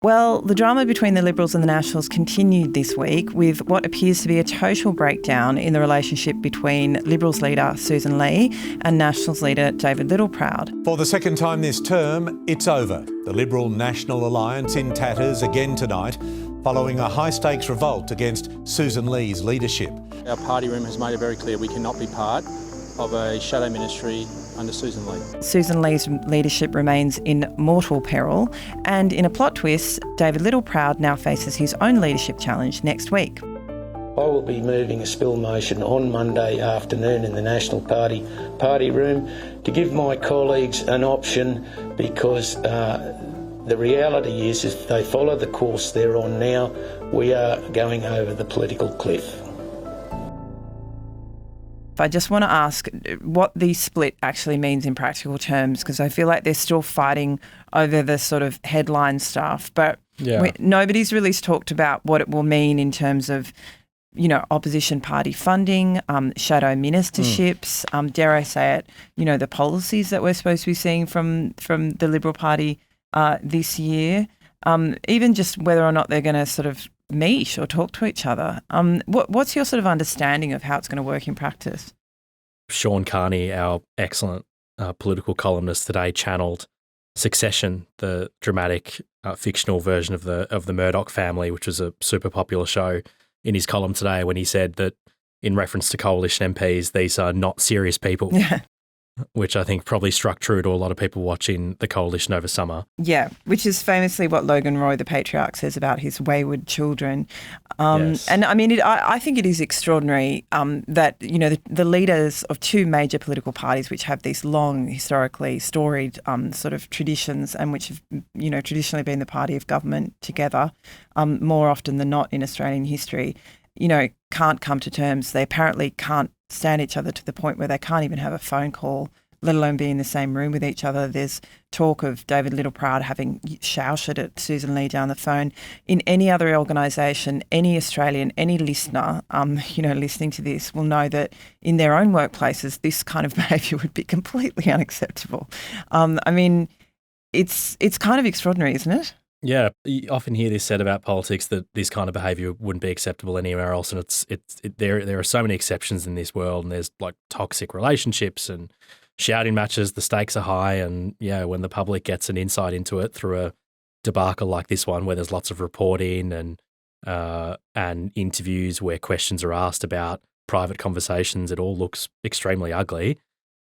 Well, the drama between the Liberals and the Nationals continued this week with what appears to be a total breakdown in the relationship between Liberals leader Sussan Ley and Nationals leader David Littleproud. For the second time this term, it's over. The Liberal-National alliance in tatters again tonight, following a high-stakes revolt against Sussan Ley's leadership. Our party room has made it very clear we cannot be part of a shadow ministry under Sussan Ley. Sussan Ley's leadership remains in mortal peril, and in a plot twist, David Littleproud now faces his own leadership challenge next week. I will be moving a spill motion on Monday afternoon in the National Party room to give my colleagues an option, because the reality is if they follow the course they're on now, we are going over the political cliff. I just want to ask what the split actually means in practical terms, because I feel like they're still fighting over the sort of headline stuff, but nobody's really talked about what it will mean in terms of, you know, opposition party funding, shadow ministerships, dare I say it, you know, the policies that we're supposed to be seeing from the Liberal Party this year, even just whether or not they're going to sort of meet or talk to each other. What's your sort of understanding of how it's going to work in practice? Sean Carney, our excellent political columnist today, channeled Succession, the dramatic fictional version of the Murdoch family, which was a super popular show, in his column today when he said that in reference to coalition MPs, these are not serious people. Yeah. Which I think probably struck true to a lot of people watching the coalition over summer. Yeah, which is famously what Logan Roy, the patriarch, says about his wayward children. Yes. And I mean, I think it is extraordinary that, you know, the leaders of two major political parties, which have these long, historically storied sort of traditions and which have, you know, traditionally been the party of government together more often than not in Australian history, you know, can't come to terms. They apparently can't stand each other to the point where they can't even have a phone call, let alone be in the same room with each other. There's talk of David Littleproud having shouted at Sussan Ley down the phone. In any other organisation, any Australian, any listener, you know, listening to this will know that in their own workplaces, this kind of behaviour would be completely unacceptable. I mean, it's kind of extraordinary, isn't it? Yeah, you often hear this said about politics that this kind of behaviour wouldn't be acceptable anywhere else, and there are so many exceptions in this world, and there's like toxic relationships and shouting matches. The stakes are high, and yeah, when the public gets an insight into it through a debacle like this one, where there's lots of reporting and interviews where questions are asked about private conversations, it all looks extremely ugly,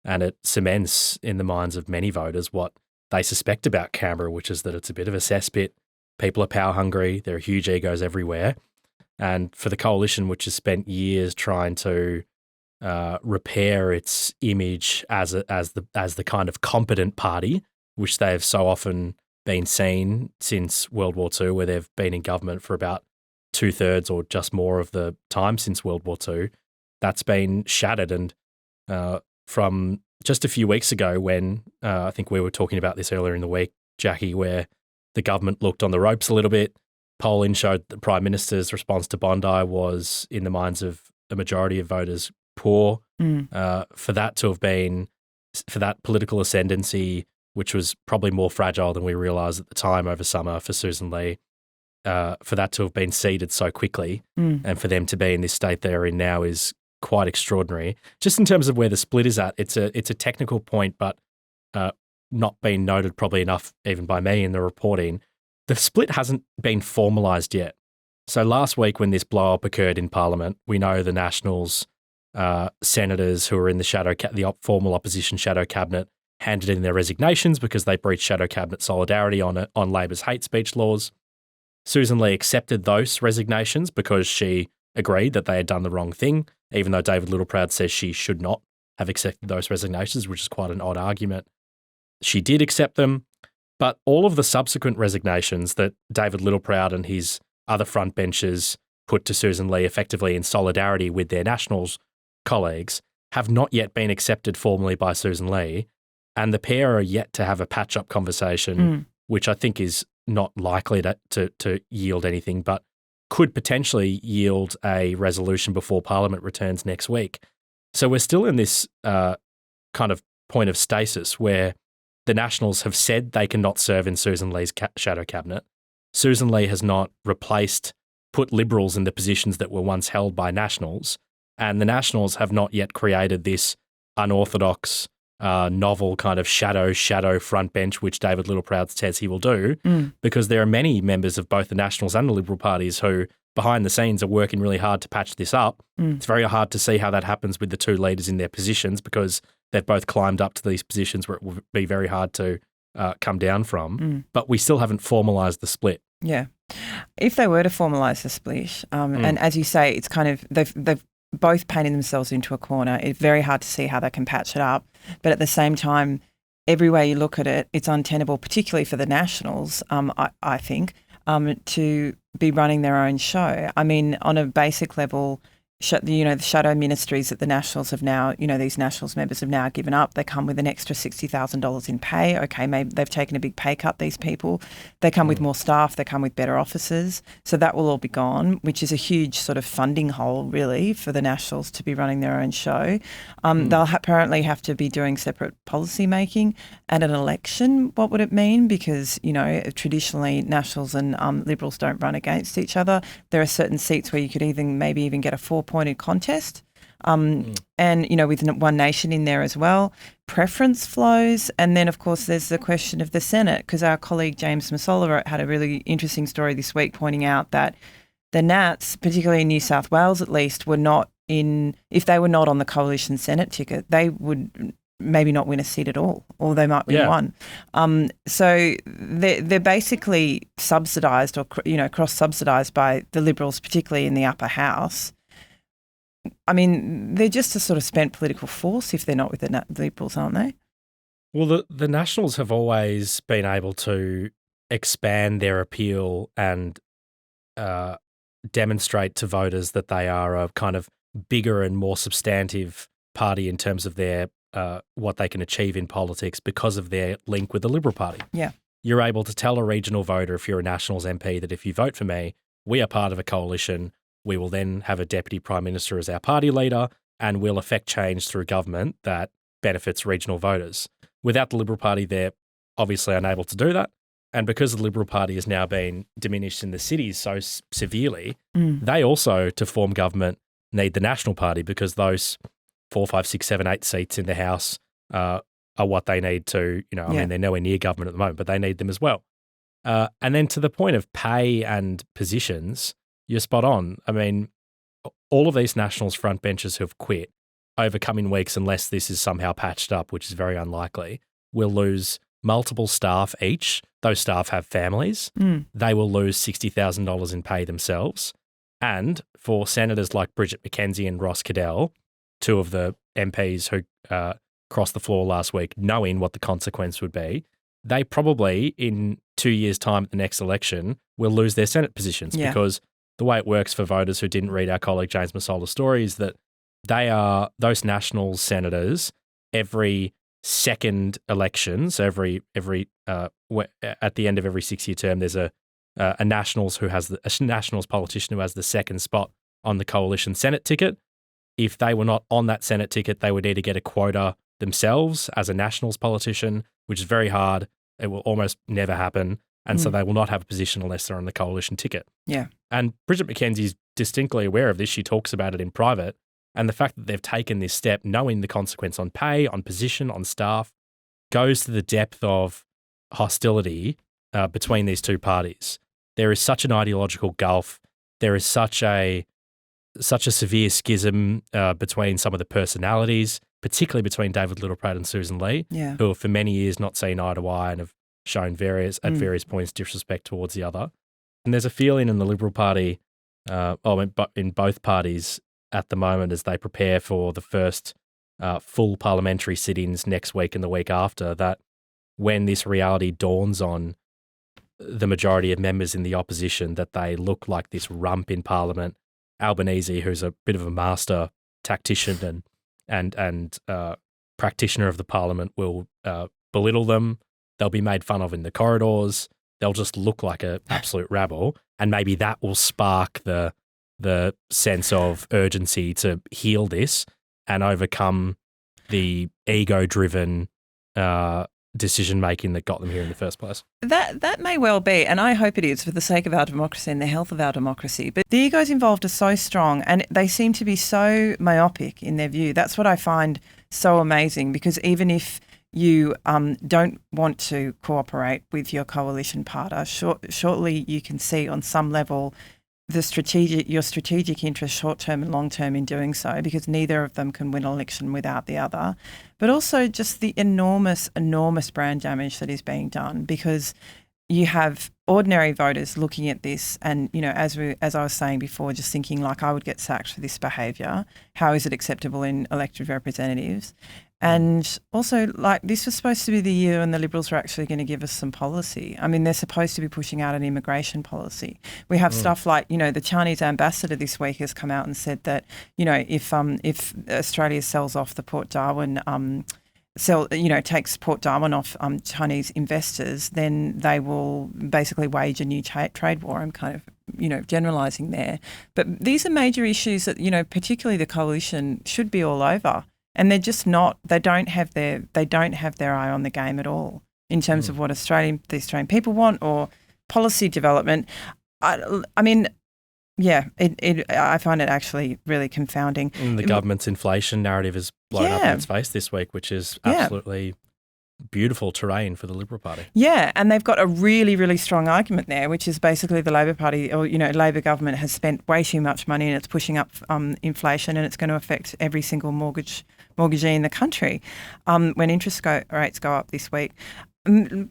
and it cements in the minds of many voters what they suspect about Canberra, which is that it's a bit of a cesspit. People are power hungry. There are huge egos everywhere. And for the coalition, which has spent years trying to repair its image as the kind of competent party, which they've so often been seen since World War II, where they've been in government for about 2/3 or just more of the time since World War II, that's been shattered. And from just a few weeks ago when I think we were talking about this earlier in the week, Jackie, where the government looked on the ropes a little bit. Polling showed the Prime Minister's response to Bondi was, in the minds of a majority of voters, poor. For that to have been, for that political ascendancy, which was probably more fragile than we realised at the time over summer for Sussan Ley, for that to have been ceded so quickly and for them to be in this state they're in now is quite extraordinary. Just in terms of where the split is at, it's a technical point, but not been noted probably enough even by me in the reporting. The split hasn't been formalised yet. So last week when this blow-up occurred in Parliament, we know the Nationals senators who are in the formal opposition shadow cabinet handed in their resignations because they breached shadow cabinet solidarity on Labor's hate speech laws. Sussan Ley accepted those resignations because she agreed that they had done the wrong thing, even though David Littleproud says she should not have accepted those resignations, which is quite an odd argument. She did accept them, but all of the subsequent resignations that David Littleproud and his other frontbenchers put to Sussan Ley effectively in solidarity with their Nationals colleagues have not yet been accepted formally by Sussan Ley, and the pair are yet to have a patch-up conversation, which I think is not likely to yield anything, but could potentially yield a resolution before Parliament returns next week. So we're still in this kind of point of stasis where the Nationals have said they cannot serve in Sussan Ley's shadow cabinet. Sussan Ley has not put Liberals in the positions that were once held by Nationals, and the Nationals have not yet created this unorthodox, novel kind of shadow front bench, which David Littleproud says he will do, because there are many members of both the Nationals and the Liberal parties who, behind the scenes, are working really hard to patch this up. It's very hard to see how that happens with the two leaders in their positions, because they've both climbed up to these positions where it will be very hard to come down from. But we still haven't formalised the split. Yeah. If they were to formalise the split, and as you say, it's kind of they've both painted themselves into a corner. It's very hard to see how they can patch it up. But at the same time, every way you look at it, it's untenable, particularly for the Nationals, I think, to be running their own show. I mean, on a basic level, the shadow ministries that the Nationals have now, these Nationals members have now given up. They come with an extra $60,000 in pay. Okay, maybe they've taken a big pay cut, these people. They come with more staff. They come with better officers. So that will all be gone, which is a huge sort of funding hole, really, for the Nationals to be running their own show. They'll apparently have to be doing separate policy making. At an election, what would it mean? Because, traditionally Nationals and Liberals don't run against each other. There are certain seats where you could maybe even get a four-pointed contest. And, with One Nation in there as well, preference flows. And then, of course, there's the question of the Senate, because our colleague James Massola had a really interesting story this week pointing out that the Nats, particularly in New South Wales at least, if they were not on the coalition Senate ticket, they would maybe not win a seat at all, or they might win one. So they're basically subsidised or, cross-subsidised by the Liberals, particularly in the upper house. I mean, they're just a sort of spent political force if they're not with the Liberals, aren't they? Well, the Nationals have always been able to expand their appeal and demonstrate to voters that they are a kind of bigger and more substantive party in terms of their what they can achieve in politics because of their link with the Liberal Party. Yeah. You're able to tell a regional voter, if you're a Nationals MP, that if you vote for me, we are part of a coalition. We will then have a Deputy Prime Minister as our party leader, and we'll effect change through government that benefits regional voters. Without the Liberal Party, they're obviously unable to do that. And because the Liberal Party has now been diminished in the cities so severely, they also, to form government, need the National Party, because those 4, 5, 6, 7, 8 seats in the House are what they need to, I mean, they're nowhere near government at the moment, but they need them as well. And then to the point of pay and positions, you're spot on. I mean, all of these Nationals front benches who have quit over coming weeks, unless this is somehow patched up, which is very unlikely, will lose multiple staff each. Those staff have families. They will lose $60,000 in pay themselves. And for senators like Bridget McKenzie and Ross Cadell, two of the MPs who crossed the floor last week, knowing what the consequence would be, they probably in 2 years' time at the next election will lose their Senate positions, because the way it works for voters who didn't read our colleague James Massola's story is that those National senators every second election, so every at the end of every 6-year term, there's a Nationals politician who has the second spot on the coalition Senate ticket. If they were not on that Senate ticket, they would need to get a quota themselves as a Nationals politician, which is very hard. It will almost never happen. And so they will not have a position unless they're on the coalition ticket. Yeah. And Bridget McKenzie's distinctly aware of this. She talks about it in private. And the fact that they've taken this step, knowing the consequence on pay, on position, on staff, goes to the depth of hostility between these two parties. There is such an ideological gulf. There is such a severe schism between some of the personalities, particularly between David Littleproud and Sussan Ley, who have for many years not seen eye to eye and have shown at various points disrespect towards the other. And there's a feeling in the Liberal Party, in both parties at the moment, as they prepare for the first full parliamentary sittings next week and the week after, that when this reality dawns on the majority of members in the opposition, that they look like this rump in Parliament, Albanese, who's a bit of a master tactician and practitioner of the Parliament, will belittle them. They'll be made fun of in the corridors. They'll just look like an absolute rabble, and maybe that will spark the sense of urgency to heal this and overcome the ego-driven decision making that got them here in the first place. That may well be, and I hope it is for the sake of our democracy and the health of our democracy. But the egos involved are so strong and they seem to be so myopic in their view. That's what I find so amazing, because even if you don't want to cooperate with your coalition partner, shortly you can see on some level your strategic interest, short-term and long-term, in doing so, because neither of them can win an election without the other. But also just the enormous brand damage that is being done, because you have ordinary voters looking at this and, you know, as I was saying before, just thinking like, I would get sacked for this behaviour. How is it acceptable in elected representatives? And also, like, this was supposed to be the year when the Liberals were actually going to give us some policy. I mean, they're supposed to be pushing out an immigration policy. We have stuff like, you know, the Chinese ambassador this week has come out and said that, you know, if Australia sells off the Port Darwin, takes Port Darwin off Chinese investors, then they will basically wage a new trade war. I'm kind of, you know, generalising there. But these are major issues that, you know, particularly the coalition should be all over. And they're just not. They don't have their eye on the game at all in terms of what the Australian people want or policy development. I mean, yeah, I find it actually really confounding. And the government's inflation narrative has blown up in its face this week, which is absolutely beautiful terrain for the Liberal Party. Yeah, and they've got a really, really strong argument there, which is basically the Labor Party, or, you know, Labor government has spent way too much money and it's pushing up inflation, and it's going to affect every single mortgagee in the country when interest rates go up this week.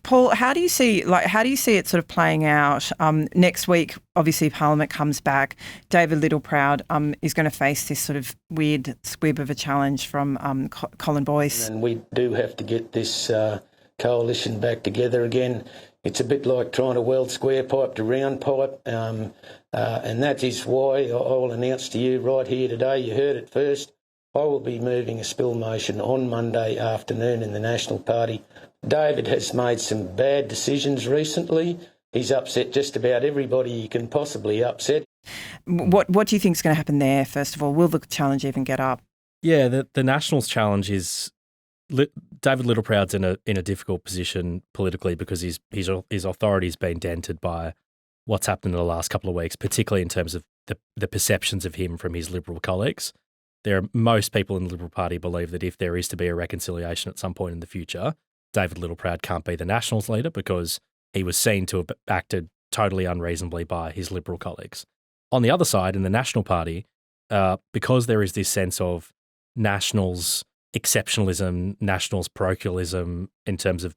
Paul, how do you see it sort of playing out next week? Obviously, Parliament comes back. David Littleproud is going to face this sort of weird squib of a challenge from Colin Boyce. And we do have to get this coalition back together again. It's a bit like trying to weld square pipe to round pipe, and that is why I will announce to you right here today, you heard it first, I will be moving a spill motion on Monday afternoon in the National Party. David has made some bad decisions recently. He's upset just about everybody he can possibly upset. What do you think is going to happen there, first of all? Will the challenge even get up? Yeah, the Nationals challenge is David Littleproud's in a difficult position politically because his authority's been dented by what's happened in the last couple of weeks, particularly in terms of the perceptions of him from his Liberal colleagues. Most people in the Liberal Party believe that if there is to be a reconciliation at some point in the future, David Littleproud can't be the Nationals leader because he was seen to have acted totally unreasonably by his Liberal colleagues. On the other side, in the National Party, because there is this sense of Nationals exceptionalism, Nationals parochialism in terms of,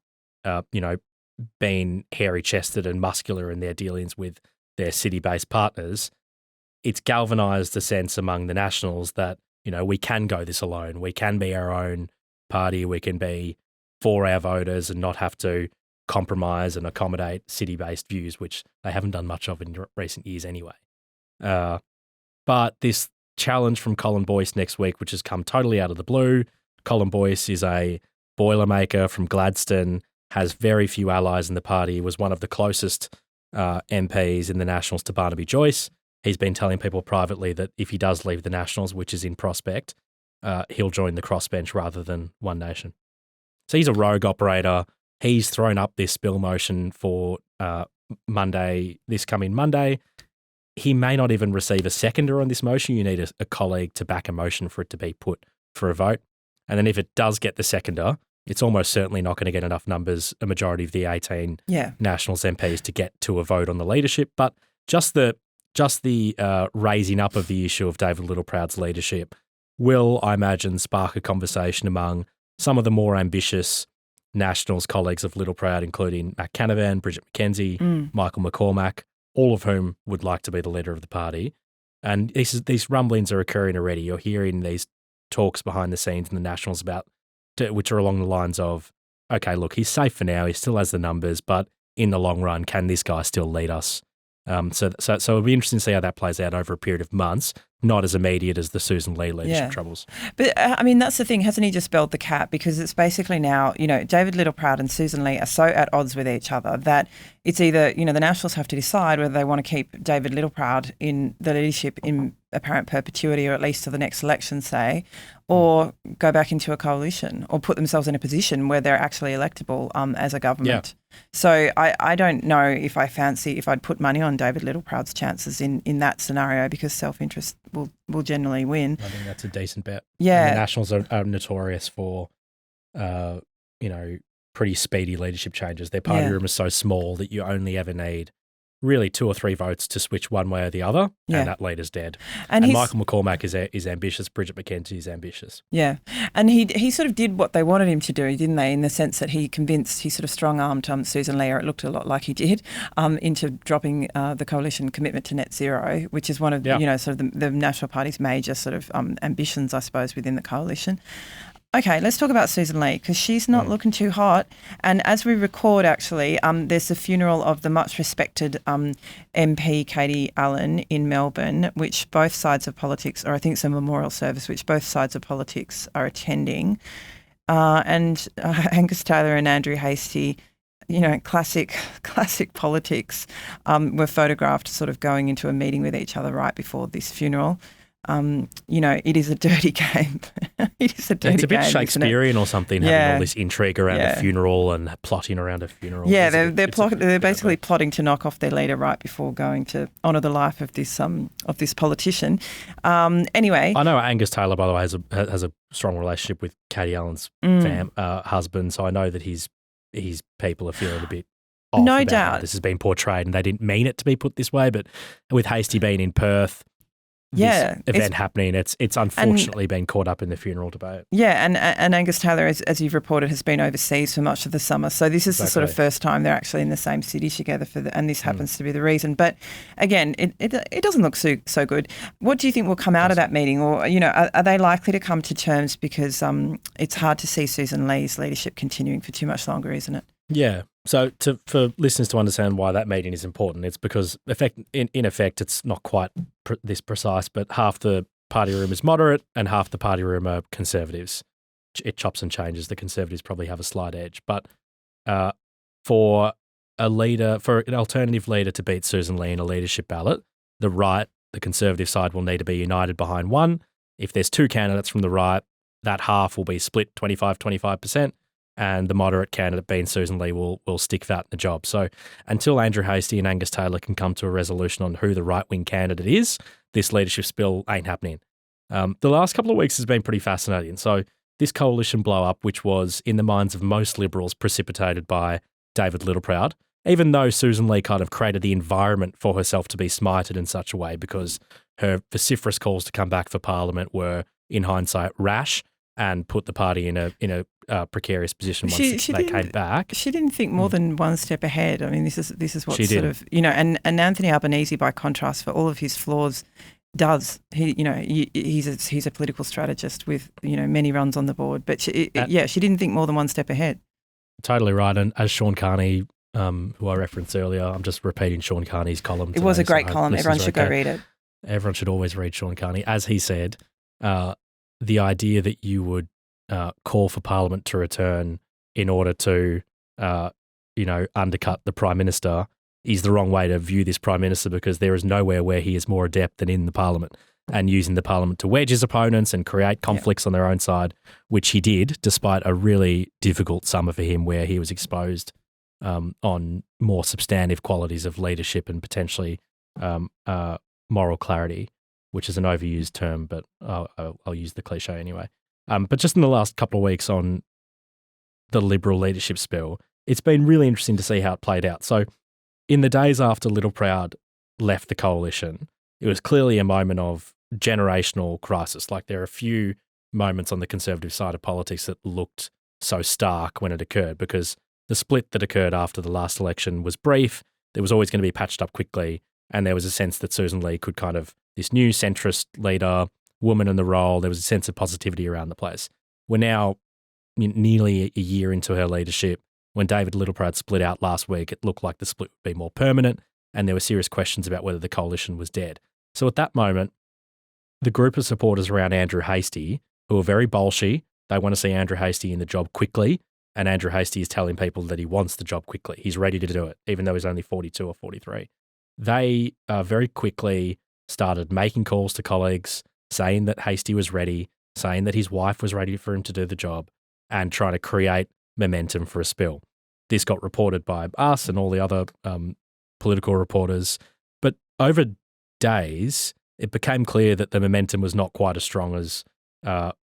being hairy-chested and muscular in their dealings with their city-based partners, it's galvanised a sense among the Nationals that, you know, we can go this alone. We can be our own party. We can be for our voters and not have to compromise and accommodate city-based views, which they haven't done much of in recent years anyway. But this challenge from Colin Boyce next week, which has come totally out of the blue. Colin Boyce is a Boilermaker from Gladstone, has very few allies in the party, was one of the closest MPs in the Nationals to Barnaby Joyce. He's been telling people privately that if he does leave the Nationals, which is in prospect, he'll join the crossbench rather than One Nation. So he's a rogue operator. He's thrown up this spill motion for this coming Monday. He may not even receive a seconder on this motion. You need a colleague to back a motion for it to be put for a vote. And then if it does get the seconder, it's almost certainly not going to get enough numbers, a majority of the 18 Nationals MPs, to get to a vote on the leadership. But just the raising up of the issue of David Littleproud's leadership will, I imagine, spark a conversation among some of the more ambitious Nationals colleagues of Littleproud, including Matt Canavan, Bridget McKenzie, Michael McCormack, all of whom would like to be the leader of the party. And these rumblings are occurring already. You're hearing these talks behind the scenes in the Nationals which are along the lines of, okay, look, he's safe for now. He still has the numbers, but in the long run, can this guy still lead us? So it'll be interesting to see how that plays out over a period of months. not as immediate as the Sussan Ley leadership troubles. But, I mean, that's the thing. Hasn't he just spelled the cat? Because it's basically now, David Littleproud and Sussan Ley are so at odds with each other that it's either, the Nationals have to decide whether they want to keep David Littleproud in the leadership in apparent perpetuity, or at least to the next election, say, or go back into a coalition or put themselves in a position where they're actually electable as a government. Yeah. So I don't know if I'd put money on David Littleproud's chances in that scenario, because self-interest will generally win. I think that's a decent bet. Yeah. And the Nationals are notorious for, pretty speedy leadership changes. Their party room is so small that you only ever need really 2 or 3 votes to switch one way or the other, and that leader's dead. And Michael McCormack is ambitious. Bridget McKenzie is ambitious. Yeah, and he sort of did what they wanted him to do, didn't they? In the sense that he sort of strong-armed Sussan Ley, or it looked a lot like he did, into dropping the coalition commitment to net zero, which is one of sort of the National Party's major sort of ambitions, I suppose, within the coalition. Okay, let's talk about Sussan Ley, because she's not looking too hot. And as we record, actually, there's the funeral of the much-respected MP Katie Allen in Melbourne, which both sides of politics, or I think it's a memorial service, which both sides of politics are attending. And Angus Taylor and Andrew Hastie, classic politics, were photographed sort of going into a meeting with each other right before this funeral. It is a dirty game. It's a bit game, Shakespearean or something, having all this intrigue around a funeral and plotting around a funeral. Yeah, they're basically plotting to knock off their leader right before going to honour the life of this politician. Anyway, I know Angus Taylor, by the way, has a strong relationship with Katie Allen's husband, so I know that his people are feeling a bit off. No about doubt, how this has been portrayed, and they didn't mean it to be put this way. But with Hastie being in Perth, this event happening, it's unfortunately been caught up in the funeral debate. Yeah, and Angus Taylor, as you've reported, has been overseas for much of the summer. So this is the sort of first time they're actually in the same city together and this happens to be the reason. But again, it doesn't look so good. What do you think will come out of that meeting? Or, are they likely to come to terms? Because it's hard to see Sussan Ley's leadership continuing for too much longer, isn't it? Yeah. So for listeners to understand why that meeting is important, it's because in effect it's not quite this precise, but half the party room is moderate and half the party room are conservatives. It chops and changes. The conservatives probably have a slight edge, but for an alternative leader to beat Sussan Ley in a leadership ballot, the conservative side will need to be united behind one. If there's 2 candidates from the right, that half will be split 25%. And the moderate candidate, being Sussan Ley, will stick that in the job. So until Andrew Hastie and Angus Taylor can come to a resolution on who the right-wing candidate is, this leadership spill ain't happening. The last couple of weeks has been pretty fascinating. So this coalition blow-up, which was, in the minds of most Liberals, precipitated by David Littleproud, even though Sussan Ley kind of created the environment for herself to be smited in such a way because her vociferous calls to come back for Parliament were, in hindsight, rash and put the party in a precarious position once they came back. She didn't think more than one step ahead. I mean, this is what sort of and Anthony Albanese, by contrast, for all of his flaws, does he's a political strategist with many runs on the board. But she didn't think more than one step ahead. Totally right. And as Sean Carney, who I referenced earlier, I'm just repeating Sean Carney's column. It was a great column. Everyone should go read it. Everyone should always read Sean Carney. As he said, the idea that you would call for Parliament to return in order to, undercut the Prime Minister is the wrong way to view this Prime Minister, because there is nowhere where he is more adept than in the Parliament and using the Parliament to wedge his opponents and create conflicts on their own side, which he did, despite a really difficult summer for him where he was exposed on more substantive qualities of leadership and potentially moral clarity, which is an overused term, but I'll use the cliche anyway. But just in the last couple of weeks on the Liberal leadership spill, it's been really interesting to see how it played out. So in the days after Littleproud left the coalition, it was clearly a moment of generational crisis. Like, there are a few moments on the Conservative side of politics that looked so stark when it occurred, because the split that occurred after the last election was brief. There was always going to be patched up quickly, and there was a sense that Sussan Ley could kind of, this new centrist leader, woman in the role, there was a sense of positivity around the place. We're now nearly a year into her leadership. When David Littleproud split out last week, it looked like the split would be more permanent, and there were serious questions about whether the coalition was dead. So at that moment, the group of supporters around Andrew Hastie who are very bolshy. They want to see Andrew Hastie in the job quickly, and Andrew Hastie is telling people that he wants the job quickly. He's ready to do it, even though he's only 42 or 43. They very quickly started making calls to colleagues, saying that Hastie was ready, saying that his wife was ready for him to do the job, and trying to create momentum for a spill. This got reported by us and all the other political reporters. But over days, it became clear that the momentum was not quite as strong as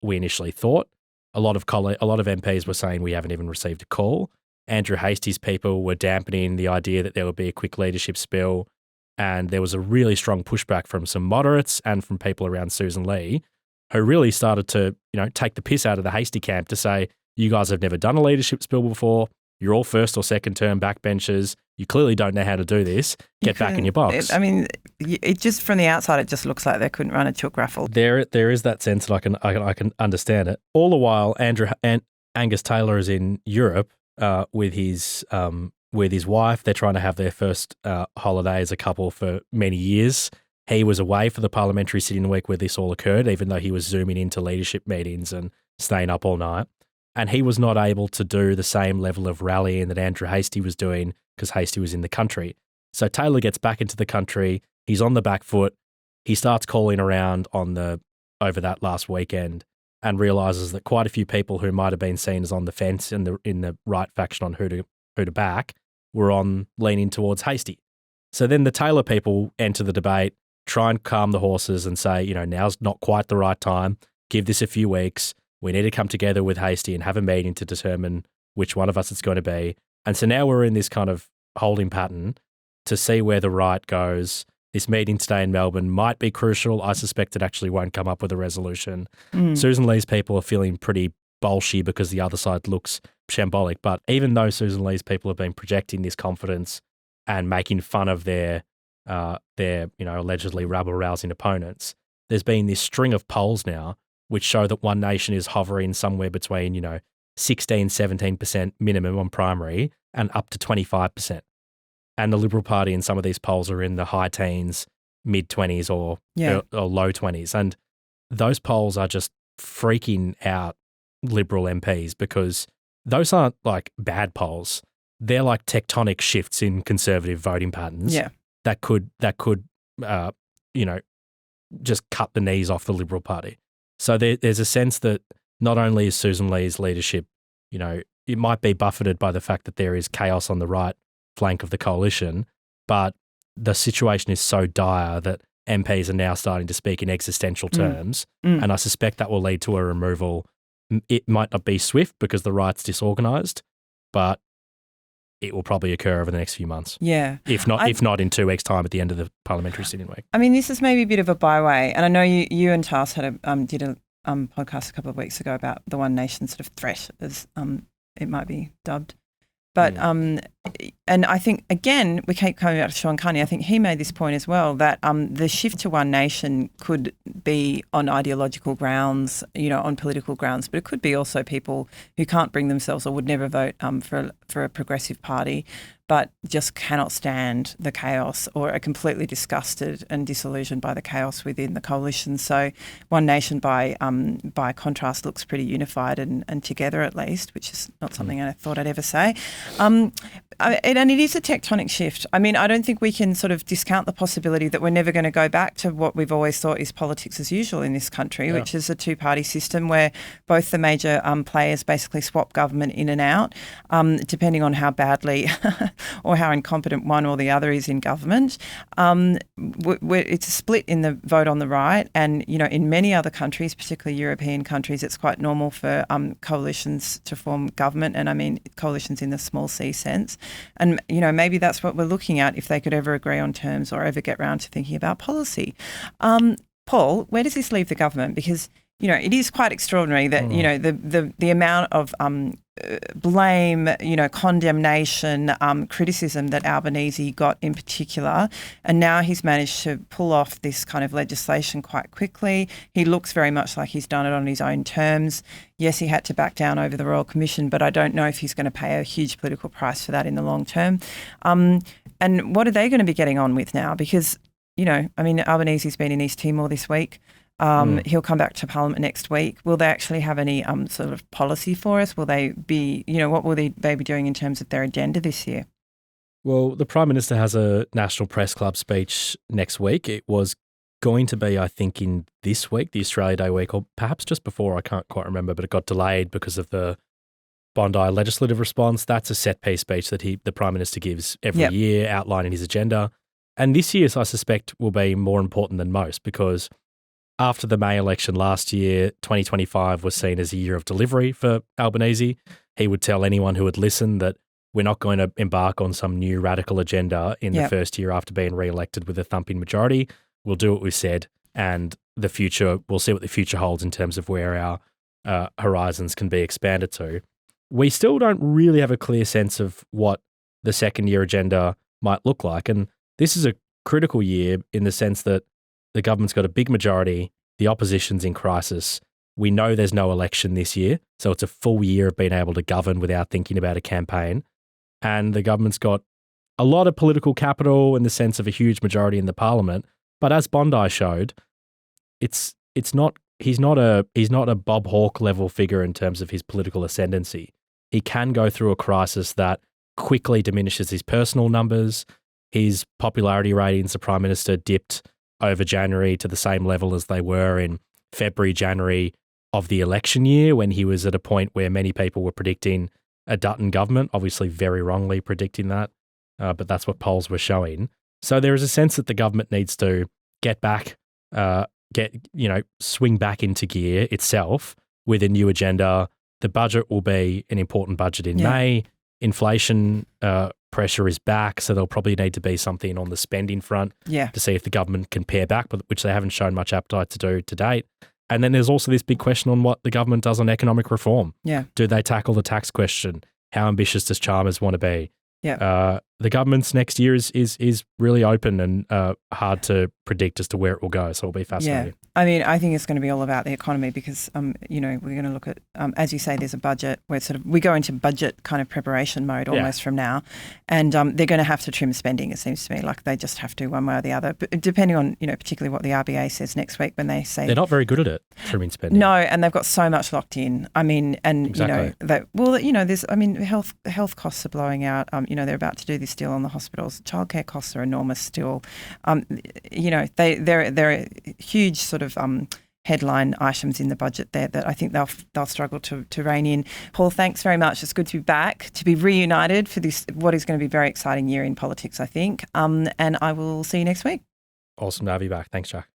we initially thought. A lot of MPs were saying we haven't even received a call. Andrew Hastie's people were dampening the idea that there would be a quick leadership spill. And there was a really strong pushback from some moderates and from people around Sussan Ley, who really started to, take the piss out of the Hastie camp to say, you guys have never done a leadership spill before. You're all first or second term backbenchers. You clearly don't know how to do this. Get back in your box. It just from the outside, it just looks like they couldn't run a chook raffle. There is that sense that I can understand it. All the while, Angus Taylor is in Europe with his wife. They're trying to have their first holiday as a couple for many years. He was away for the parliamentary sitting week where this all occurred, even though he was zooming into leadership meetings and staying up all night. And he was not able to do the same level of rallying that Andrew Hastie was doing because Hastie was in the country. So Taylor gets back into the country. He's on the back foot. He starts calling around over that last weekend and realises that quite a few people who might have been seen as on the fence in the right faction on who to back were on leaning towards Hastie. So then the Taylor people enter the debate, try and calm the horses and say, now's not quite the right time. Give this a few weeks. We need to come together with Hastie and have a meeting to determine which one of us it's going to be. And so now we're in this kind of holding pattern to see where the right goes. This meeting today in Melbourne might be crucial. I suspect it actually won't come up with a resolution. Sussan Ley's people are feeling pretty bolshy because the other side looks shambolic. But even though Sussan Ley's people have been projecting this confidence and making fun of their allegedly rabble-rousing opponents, there's been this string of polls now which show that One Nation is hovering somewhere between, 16, 17% minimum on primary and up to 25%. And the Liberal Party in some of these polls are in the high teens, mid-20s or low 20s. And those polls are just freaking out Liberal MPs because those aren't like bad polls. They're like tectonic shifts in Conservative voting patterns that could just cut the knees off the Liberal Party. So there's a sense that not only is Sussan Ley's leadership, it might be buffeted by the fact that there is chaos on the right flank of the coalition, but the situation is so dire that MPs are now starting to speak in existential terms, and I suspect that will lead to a removal. It might not be swift because the right's disorganised, but it will probably occur over the next few months. Yeah. If not in 2 weeks' time at the end of the parliamentary sitting week. I mean, this is maybe a bit of a byway, and I know you and Charles did a podcast a couple of weeks ago about the One Nation sort of threat, as it might be dubbed. But and I think, again, we keep coming back to Sean Carney. I think he made this point as well, that the shift to One Nation could be on ideological grounds, on political grounds, but it could be also people who can't bring themselves or would never vote for a progressive party, but just cannot stand the chaos or are completely disgusted and disillusioned by the chaos within the coalition. So One Nation, by contrast, looks pretty unified and together at least, which is not something I thought I'd ever say. And it is a tectonic shift. I mean, I don't think we can sort of discount the possibility that we're never going to go back to what we've always thought is politics as usual in this country, which is a two-party system where both the major players basically swap government in and out, depending on how badly or how incompetent one or the other is in government. It's a split in the vote on the right, and in many other countries, particularly European countries, it's quite normal for coalitions to form government, and I mean coalitions in the small c sense. And, maybe that's what we're looking at if they could ever agree on terms or ever get round to thinking about policy. Paul, where does this leave the government? Because, it is quite extraordinary that, the amount of blame, condemnation, criticism that Albanese got in particular, and now he's managed to pull off this kind of legislation quite quickly. He looks very much like he's done it on his own terms. Yes, he had to back down over the Royal Commission, but I don't know if he's going to pay a huge political price for that in the long term. And what are they going to be getting on with now? Because, Albanese's been in East Timor this week. He'll come back to Parliament next week. Will they actually have any sort of policy for us? Will they be, what will they be doing in terms of their agenda this year? Well, the Prime Minister has a National Press Club speech next week. It was going to be, I think, in this week, the Australia Day week, or perhaps just before, I can't quite remember, but it got delayed because of the Bondi legislative response. That's a set-piece speech that the Prime Minister gives every year, outlining his agenda. And this year's, I suspect, will be more important than most because after the May election last year, 2025 was seen as a year of delivery for Albanese. He would tell anyone who would listen that we're not going to embark on some new radical agenda in the first year after being re-elected with a thumping majority. We'll do what we said, and the future, we'll see what the future holds in terms of where our horizons can be expanded to. We still don't really have a clear sense of what the second year agenda might look like. And this is a critical year in the sense that the government's got a big majority, the opposition's in crisis. We know there's no election this year, so it's a full year of being able to govern without thinking about a campaign. And the government's got a lot of political capital in the sense of a huge majority in the Parliament. But as Bondi showed, he's not a Bob Hawke level figure in terms of his political ascendancy. He can go through a crisis that quickly diminishes his personal numbers. His popularity ratings, the Prime Minister, dipped over January to the same level as they were in February, January of the election year, when he was at a point where many people were predicting a Dutton government, obviously very wrongly predicting that, but that's what polls were showing. So there is a sense that the government needs to get back, swing back into gear itself with a new agenda. The budget will be an important budget in May. Inflation pressure is back, so there'll probably need to be something on the spending front to see if the government can pare back, which they haven't shown much appetite to do to date. And then there's also this big question on what the government does on economic reform. Do they tackle the tax question? How ambitious does Chalmers want to be? The government's next year is really open and hard to predict as to where it will go. So it'll be fascinating. I mean, I think it's going to be all about the economy because, we're going to look at, as you say, there's a budget where we go into budget kind of preparation mode almost from now. And they're going to have to trim spending, it seems to me, like they just have to one way or the other. But depending on, particularly what the RBA says next week when they say... They're not very good at it, trimming spending. No, and they've got so much locked in. I mean, and, there's, health costs are blowing out. They're about to do this deal on the hospitals. Childcare costs are enormous still. They're huge sort of headline items in the budget there that I think they'll struggle to rein in. Paul, thanks very much. It's good to be back, to be reunited for this, what is going to be a very exciting year in politics, I think. And I will see you next week. Awesome to have you back. Thanks, Jack.